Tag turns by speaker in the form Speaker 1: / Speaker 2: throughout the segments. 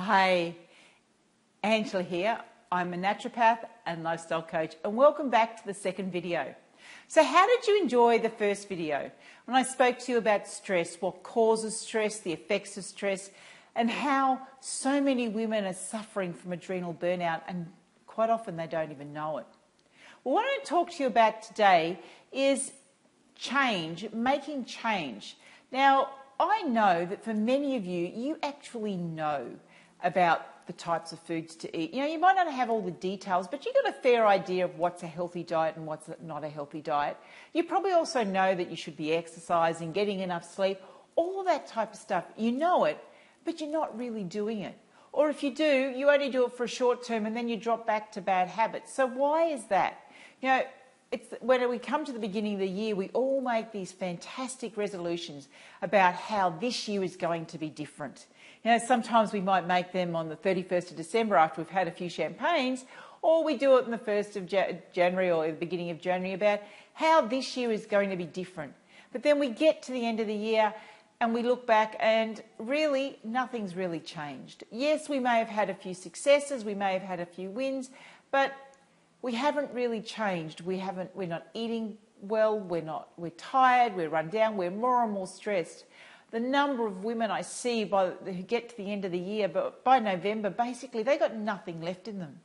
Speaker 1: Hi, Angela here. I'm a naturopath and lifestyle coach, and welcome back to the second video. So how did you enjoy the first video? When I spoke to you about stress, what causes stress, the effects of stress, and how so many women are suffering from adrenal burnout, and quite often they don't even know it. Well, what I want to talk to you about today is change, making change. Now, I know that for many of you, you actually know about the types of foods to eat. You know, you might not have all the details, but you've got a fair idea of what's a healthy diet and what's not a healthy diet. You probably also know that you should be exercising, getting enough sleep, all that type of stuff. You know it, but you're not really doing it. Or if you do, you only do it for a short term and then you drop back to bad habits. So why is that? You know, when we come to the beginning of the year, we all make these fantastic resolutions about how this year is going to be different. You know, sometimes we might make them on the 31st of December after we've had a few champagnes, or we do it on the 1st of January or the beginning of January about how this year is going to be different. But then we get to the end of the year and we look back and really nothing's really changed. Yes, we may have had a few successes, we may have had a few wins, but we haven't really changed. We're not eating well, we're tired, we're run down, we're more and more stressed. The number of women I see who get to the end of the year, but by November, basically, they got nothing left in them.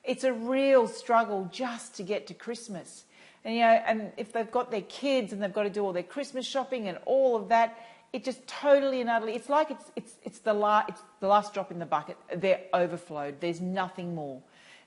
Speaker 1: It's a real struggle just to get to Christmas. And, you know, and if they've got their kids and they've got to do all their Christmas shopping and all of that, it just totally and utterly, it's like it's the last drop in the bucket. They're overflowed. There's nothing more.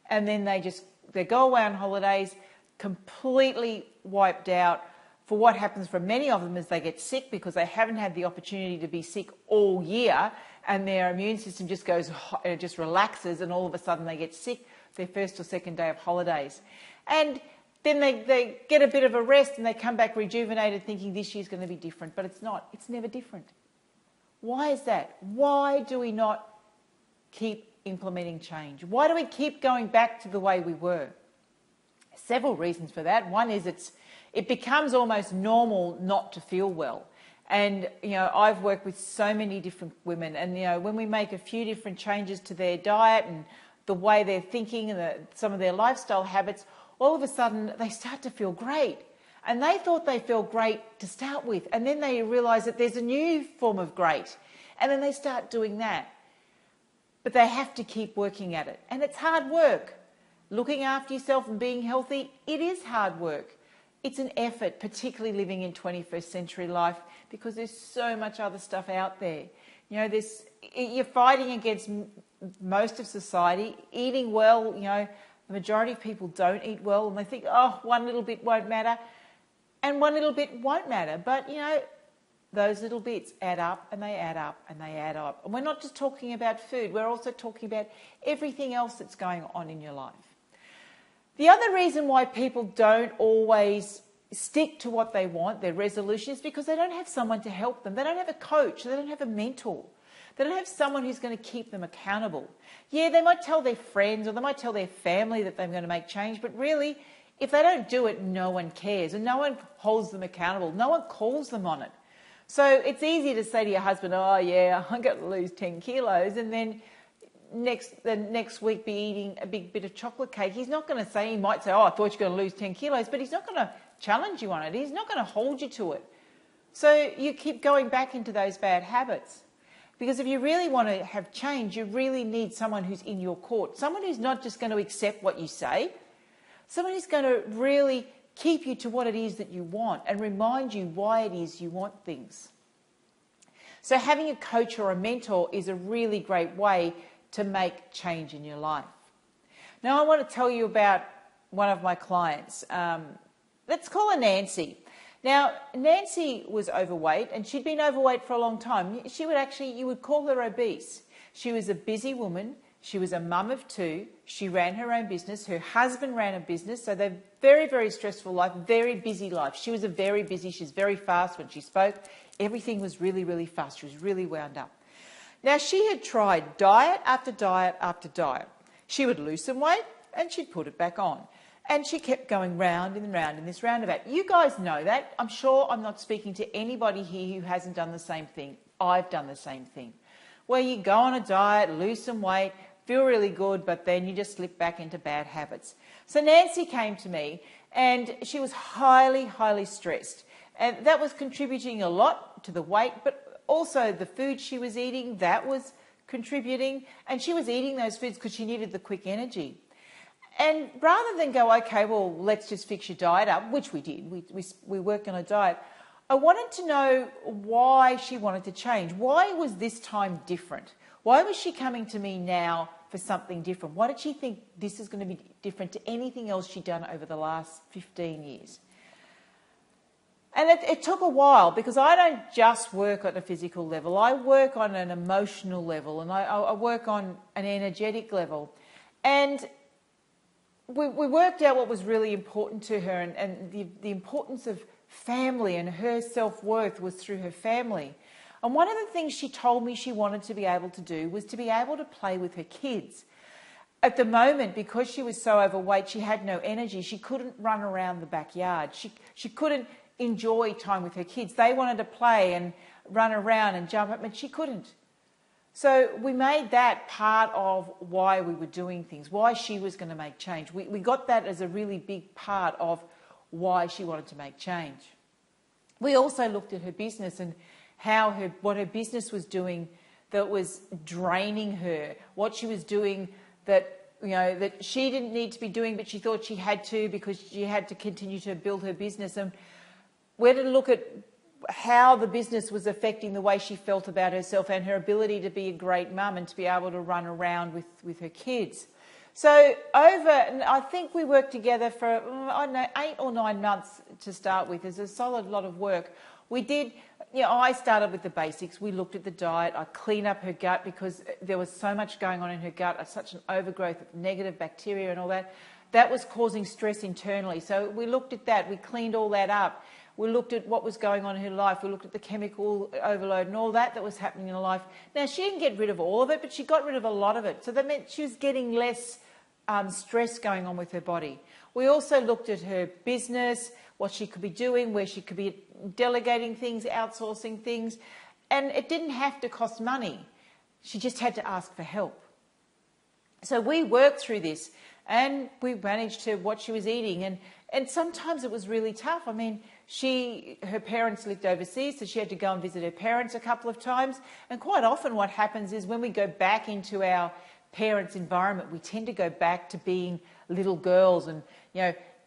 Speaker 1: And then they go away on holidays completely wiped out. For what happens for many of them is they get sick because they haven't had the opportunity to be sick all year, and their immune system just just relaxes, and all of a sudden they get sick their first or second day of holidays. And then they get a bit of a rest and they come back rejuvenated thinking this year's going to be different, but it's not. It's never different. Why is that? Why do we not keep implementing change? Why do we keep going back to the way we were? Several reasons for that. One is it becomes almost normal not to feel well. And, you know, I've worked with so many different women, and, you know, when we make a few different changes to their diet and the way they're thinking and some of their lifestyle habits, all of a sudden they start to feel great. And they thought they felt great to start with, and then they realise that there's a new form of great, and then they start doing that. But they have to keep working at it. And it's hard work. Looking after yourself and being healthy, it is hard work. It's an effort, particularly living in 21st century life, because there's so much other stuff out there. You know, you're fighting against most of society. Eating well, you know, the majority of people don't eat well, and they think, oh, one little bit won't matter. And one little bit won't matter. But, you know, those little bits add up and they add up and they add up. And we're not just talking about food, we're also talking about everything else that's going on in your life. The other reason why people don't always stick to what they want, their resolution, is because they don't have someone to help them. They don't have a coach, they don't have a mentor. They don't have someone who's going to keep them accountable. Yeah, they might tell their friends or they might tell their family that they're going to make change, but really, if they don't do it, no one cares and no one holds them accountable. No one calls them on it. So it's easy to say to your husband, oh yeah, I'm going to lose 10 kilos, and then the next week be eating a big bit of chocolate cake. He's not going to say, he might say, oh, I thought you were going to lose 10 kilos, but he's not going to challenge you on it. He's not going to hold you to it. So you keep going back into those bad habits. Because if you really want to have change, you really need someone who's in your court, someone who's not just going to accept what you say, someone who's going to really keep you to what it is that you want and remind you why it is you want things. So having a coach or a mentor is a really great way to make change in your life. Now I want to tell you about one of my clients. Let's call her Nancy. Now, Nancy was overweight, and she'd been overweight for a long time. You would call her obese. She was a busy woman. She was a mum of two. She ran her own business. Her husband ran a business. So they're very, very stressful life, very busy life. She's very fast when she spoke. Everything was really, really fast. She was really wound up. Now, she had tried diet after diet after diet. She would lose some weight and she'd put it back on. And she kept going round and round in this roundabout. You guys know that. I'm sure I'm not speaking to anybody here who hasn't done the same thing. I've done the same thing. where you go on a diet, lose some weight, feel really good, but then you just slip back into bad habits. So Nancy came to me and she was highly, highly stressed. And that was contributing a lot to the weight, but also the food she was eating, that was contributing. And she was eating those foods because she needed the quick energy. And rather than go, okay, well, let's just fix your diet up, which we did, we worked on a diet, I wanted to know why she wanted to change. Why was this time different? Why was she coming to me now for something different? Why did she think this is going to be different to anything else she'd done over the last 15 years? And it took a while, because I don't just work on a physical level. I work on an emotional level, and I work on an energetic level. And we worked out what was really important to her, and the importance of family, and her self-worth was through her family. And one of the things she told me she wanted to be able to do was to be able to play with her kids. At the moment, because she was so overweight, she had no energy. She couldn't run around the backyard. She couldn't enjoy time with her kids. They wanted to play and run around and jump up, and she couldn't. So we made that part of why we were doing things, why she was going to make change. We got that as a really big part of why she wanted to make change. We also looked at her business and what her business was doing that was draining her, what she was doing that she didn't need to be doing, but she thought she had to because she had to continue to build her business. And we had to look at how the business was affecting the way she felt about herself and her ability to be a great mum and to be able to run around with her kids. So I think we worked together for, 8 or 9 months to start with. It's a solid lot of work. We did, I started with the basics. We looked at the diet. I cleaned up her gut because there was so much going on in her gut, such an overgrowth of negative bacteria and all that. That was causing stress internally. So we looked at that. We cleaned all that up. We looked at what was going on in her life. We looked at the chemical overload and all that was happening in her life. Now, she didn't get rid of all of it, but she got rid of a lot of it. So that meant she was getting less stress going on with her body. We also looked at her business, what she could be doing, where she could be delegating things, outsourcing things. And it didn't have to cost money. She just had to ask for help. So we worked through this and we managed to what she was eating. And sometimes it was really tough. I mean, her parents lived overseas, so she had to go and visit her parents a couple of times. And quite often what happens is when we go back into our parents' environment, we tend to go back to being little girls and,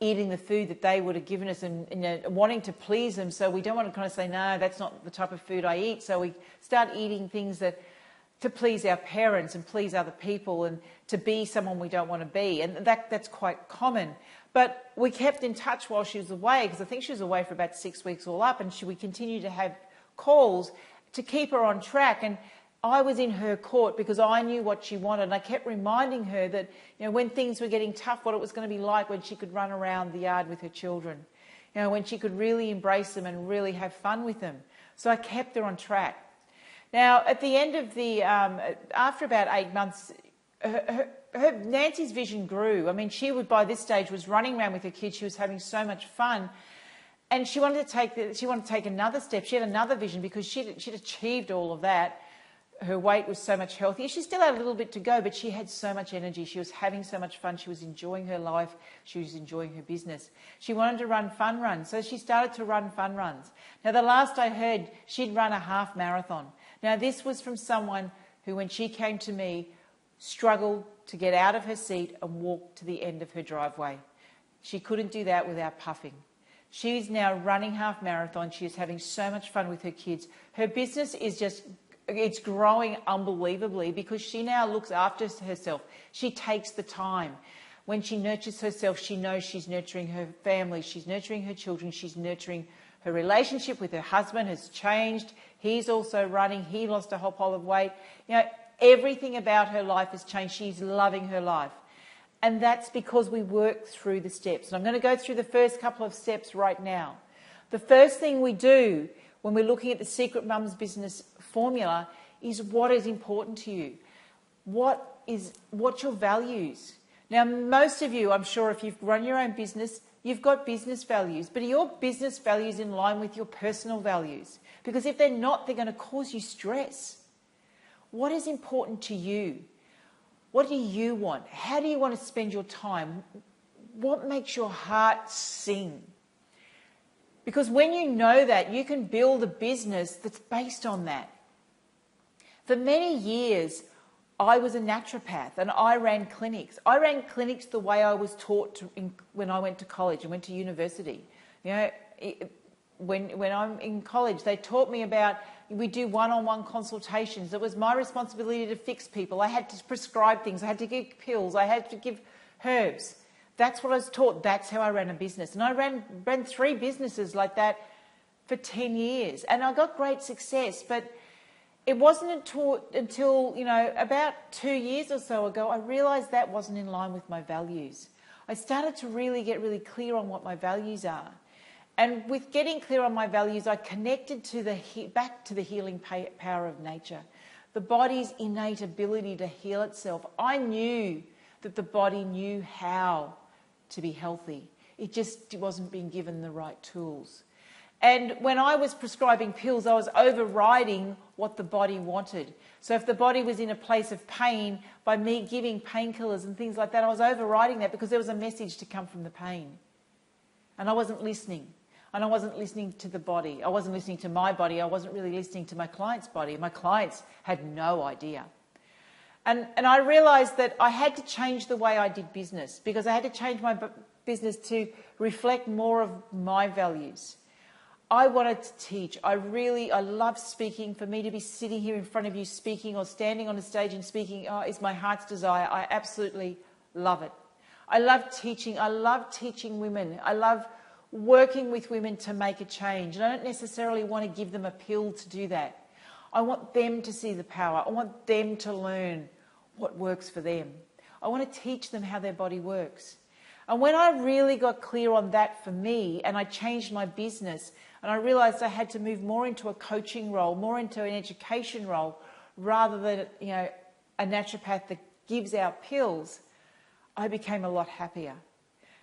Speaker 1: eating the food that they would have given us and wanting to please them. So we don't want to kind of say, no, that's not the type of food I eat. So we start eating things to please our parents and please other people and to be someone we don't want to be. And that's quite common. But we kept in touch while she was away, because I think she was away for about 6 weeks all up, and we continued to have calls to keep her on track. And I was in her court because I knew what she wanted, and I kept reminding her that, when things were getting tough, what it was going to be like when she could run around the yard with her children, when she could really embrace them and really have fun with them. So I kept her on track. Now, at the end of after about 8 months, Nancy's vision grew. I mean, by this stage was running around with her kids. She was having so much fun. And she wanted to take another step. She had another vision because she'd achieved all of that. Her weight was so much healthier. She still had a little bit to go, but she had so much energy. She was having so much fun. She was enjoying her life. She was enjoying her business. She wanted to run fun runs, so she started to run fun runs. Now, the last I heard, she'd run a half marathon. Now, this was from someone who, when she came to me, struggled to get out of her seat and walk to the end of her driveway. She couldn't do that without puffing. She's now running half marathon. She is having so much fun with her kids. Her business is it's growing unbelievably because she now looks after herself. She takes the time. When she nurtures herself, she knows she's nurturing her family, she's nurturing her children, she's nurturing her relationship with her husband has changed. He's also running. He lost a whole pile of weight. Everything about her life has changed. She's loving her life. And that's because we work through the steps. And I'm going to go through the first couple of steps right now. The first thing we do when we're looking at the Secret Mums Business formula is what is important to you. What's your values? Now, most of you, I'm sure, if you've run your own business, you've got business values. But are your business values in line with your personal values? Because if they're not, they're going to cause you stress. What is important to you? What do you want? How do you want to spend your time? What makes your heart sing? Because when you know that, you can build a business that's based on that. For many years, I was a naturopath and I ran clinics. I ran clinics the way I was taught when I went to college and went to university. You know, when I'm in college, they taught me about, we do one-on-one consultations. It was my responsibility to fix people. I had to prescribe things. I had to give pills. I had to give herbs. That's what I was taught. That's how I ran a business. And I ran 3 businesses like that for 10 years. And I got great success. But it wasn't until about 2 years or so ago, I realised that wasn't in line with my values. I started to get really clear on what my values are. And with getting clear on my values, I connected back to the healing power of nature, the body's innate ability to heal itself. I knew that the body knew how to be healthy. It just wasn't being given the right tools. And when I was prescribing pills, I was overriding what the body wanted. So if the body was in a place of pain, by me giving painkillers and things like that, I was overriding that because there was a message to come from the pain. And I wasn't listening. And I wasn't listening to the body. I wasn't listening to my body. I wasn't really listening to my client's body. My clients had no idea. And I realised that I had to change the way I did business, because I had to change my business to reflect more of my values. I wanted to teach. I love speaking. For me to be sitting here in front of you speaking, or standing on a stage and speaking, is my heart's desire. I absolutely love it. I love teaching. I love teaching women. I love working with women to make a change. And I don't necessarily want to give them a pill to do that. I want them to see the power. I want them to learn what works for them. I want to teach them how their body works. And when I really got clear on that for me, and I changed my business, and I realised I had to move more into a coaching role, more into an education role, rather than a naturopath that gives out pills, I became a lot happier.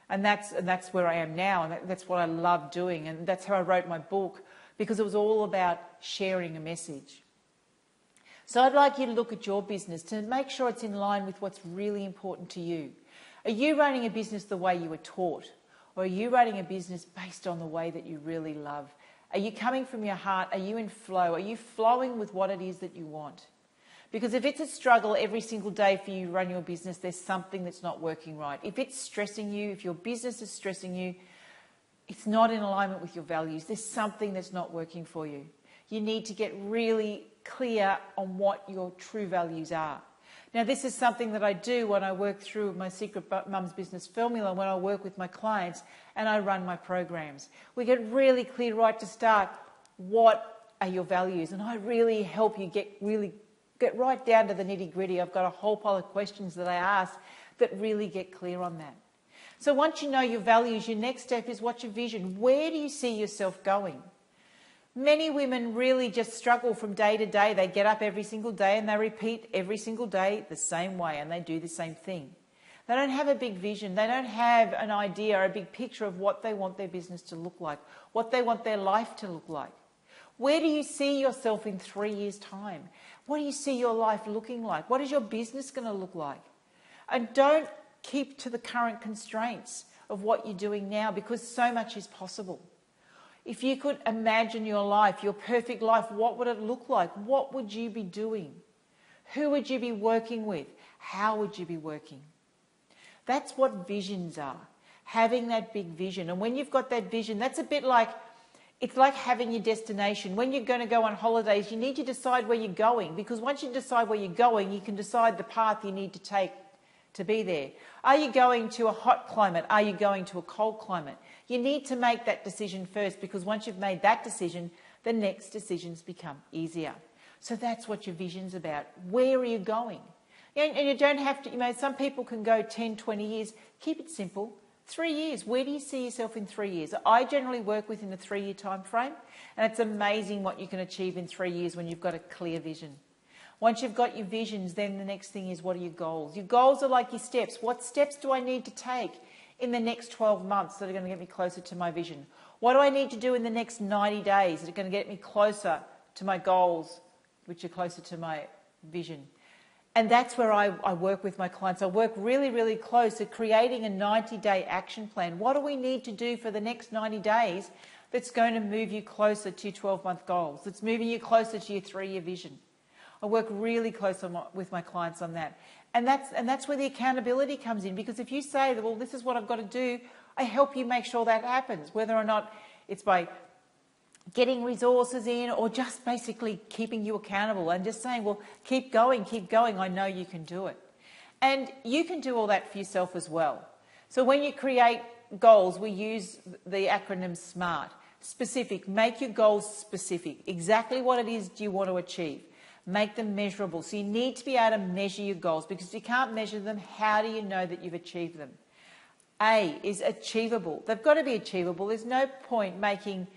Speaker 1: And that's where I am now, and that's what I love doing, and that's how I wrote my book, because it was all about sharing a message. So I'd like you to look at your business to make sure it's in line with what's really important to you. Are you running a business the way you were taught? Or are you running a business based on the way that you really love? Are you coming from your heart? Are you in flow? Are you flowing with what it is that you want? Because if it's a struggle every single day for you to run your business, there's something that's not working right. If it's stressing you, if your business is stressing you, it's not in alignment with your values. There's something that's not working for you. You need to get really clear on what your true values are. Now, this is something that I do when I work through my Secret Mum's Business Formula, when I work with my clients and I run my programs. We get really clear right to start, what are your values? And I really help you get right down to the nitty-gritty. I've got a whole pile of questions that I ask that really get clear on that. So once you know your values, your next step is, what's your vision? Where do you see yourself going? Many women really just struggle from day to day. They get up every single day and they repeat every single day the same way, and they do the same thing. They don't have a big vision. They don't have an idea or a big picture of what they want their business to look like, what they want their life to look like. Where do you see yourself in 3 years' time? What do you see your life looking like? What is your business going to look like? And don't keep to the current constraints of what you're doing now, because so much is possible. If you could imagine your life, your perfect life, what would it look like? What would you be doing? Who would you be working with? How would you be working? That's what visions are, having that big vision. And when you've got that vision, that's a bit like, it's like having your destination. When you're going to go on holidays, you need to decide where you're going, because once you decide where you're going, you can decide the path you need to take to be there. Are you going to a hot climate? Are you going to a cold climate? You need to make that decision first, because once you've made that decision, the next decisions become easier. So that's what your vision's about. Where are you going? And you don't have to, some people can go 10, 20 years. Keep it simple. 3 years. Where do you see yourself in 3 years? I generally work within a 3-year time frame, and it's amazing what you can achieve in 3 years when you've got a clear vision. Once you've got your visions, then the next thing is, what are your goals? Your goals are like your steps. What steps do I need to take in the next 12 months that are going to get me closer to my vision? What do I need to do in the next 90 days that are going to get me closer to my goals, which are closer to my vision. And that's where I work with my clients. I work really, really close at creating a 90-day action plan. What do we need to do for the next 90 days that's going to move you closer to 12-month goals, that's moving you closer to your 3-year vision? I work really close with my clients on that. And that's where the accountability comes in, because if you say that, well, this is what I've got to do, I help you make sure that happens, whether or not it's by getting resources in or just basically keeping you accountable and just saying, well, keep going, I know you can do it. And you can do all that for yourself as well. So when you create goals, we use the acronym SMART. Specific, make your goals specific. Exactly what it is do you want to achieve. Make them measurable. So you need to be able to measure your goals, because if you can't measure them, how do you know that you've achieved them? A is achievable. They've got to be achievable. There's no point making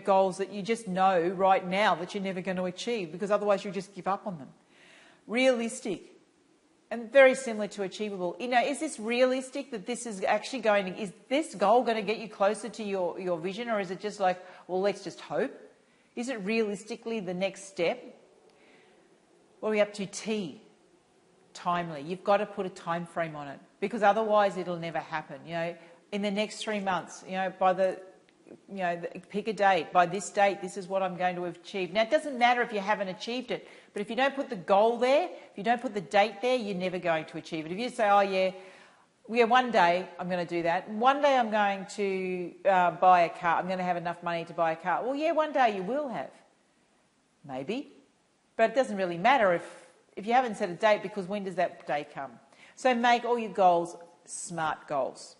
Speaker 1: goals that you just know right now that you're never going to achieve, because otherwise you'll just give up on them. Realistic, and very similar to achievable. Is this realistic that this is actually is this goal going to get you closer to your vision, or is it just like, well, let's just hope? Is it realistically the next step? What are we up to? T, timely. You've got to put a time frame on it, because otherwise it'll never happen. In the next 3 months, pick a date. By this date, this is what I'm going to have achieved. Now, it doesn't matter if you haven't achieved it, but if you don't put the goal there, if you don't put the date there, you're never going to achieve it. If you say, oh yeah, one day I'm going to do that. One day I'm going to buy a car. I'm going to have enough money to buy a car. Well, yeah, one day you will have. Maybe. But it doesn't really matter if you haven't set a date, because when does that day come? So make all your goals SMART goals.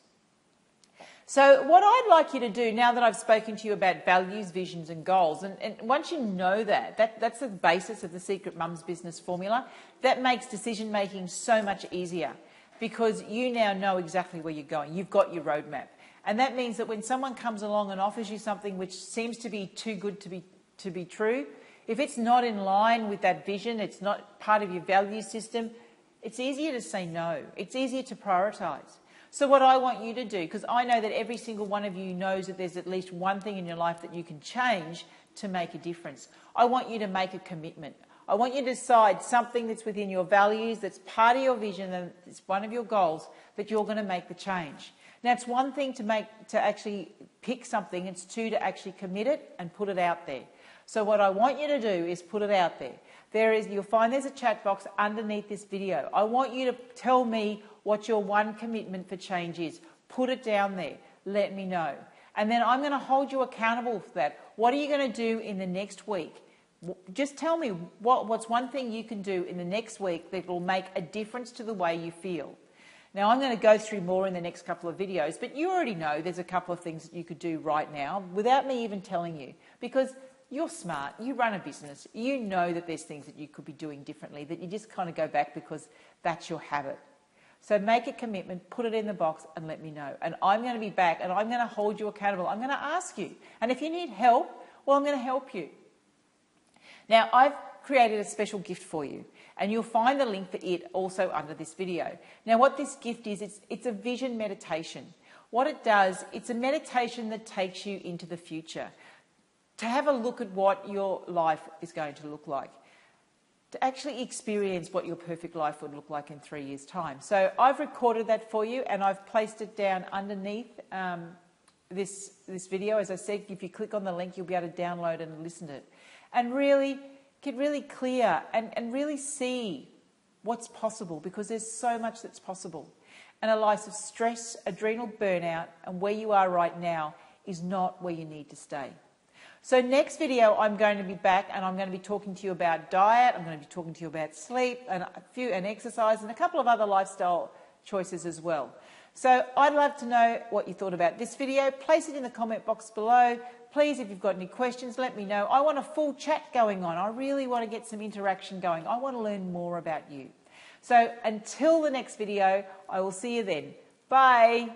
Speaker 1: So what I'd like you to do, now that I've spoken to you about values, visions and goals, and once you know that's the basis of the Secret Mum's Business formula, that makes decision making so much easier, because you now know exactly where you're going. You've got your roadmap. And that means that when someone comes along and offers you something which seems to be too good to be true, if it's not in line with that vision, it's not part of your value system, it's easier to say no. It's easier to prioritise. So what I want you to do, because I know that every single one of you knows that there's at least one thing in your life that you can change to make a difference. I want you to make a commitment. I want you to decide something that's within your values, that's part of your vision, and it's one of your goals, that you're going to make the change. Now, it's one thing to actually pick something. It's two to actually commit it and put it out there. So what I want you to do is put it out there. You'll find there's a chat box underneath this video. I want you to tell me what your one commitment for change is. Put it down there. Let me know. And then I'm going to hold you accountable for that. What are you going to do in the next week? Just tell me what's one thing you can do in the next week that will make a difference to the way you feel. Now, I'm going to go through more in the next couple of videos, but you already know there's a couple of things that you could do right now without me even telling you, because you're smart, you run a business, you know that there's things that you could be doing differently, that you just kind of go back because that's your habit. So make a commitment, put it in the box and let me know. And I'm going to be back and I'm going to hold you accountable. I'm going to ask you. And if you need help, well, I'm going to help you. Now, I've created a special gift for you, and you'll find the link for it also under this video. Now, what this gift is, it's a vision meditation. What it does, it's a meditation that takes you into the future, to have a look at what your life is going to look like, to actually experience what your perfect life would look like in 3 years' time. So I've recorded that for you, and I've placed it down underneath this video. As I said, if you click on the link, you'll be able to download and listen to it, and really get really clear and really see what's possible, because there's so much that's possible. And a life of stress, adrenal burnout, and where you are right now is not where you need to stay. So next video, I'm going to be back and I'm going to be talking to you about diet. I'm going to be talking to you about sleep and exercise and a couple of other lifestyle choices as well. So I'd love to know what you thought about this video. Place it in the comment box below. Please, if you've got any questions, let me know. I want a full chat going on. I really want to get some interaction going. I want to learn more about you. So until the next video, I will see you then. Bye.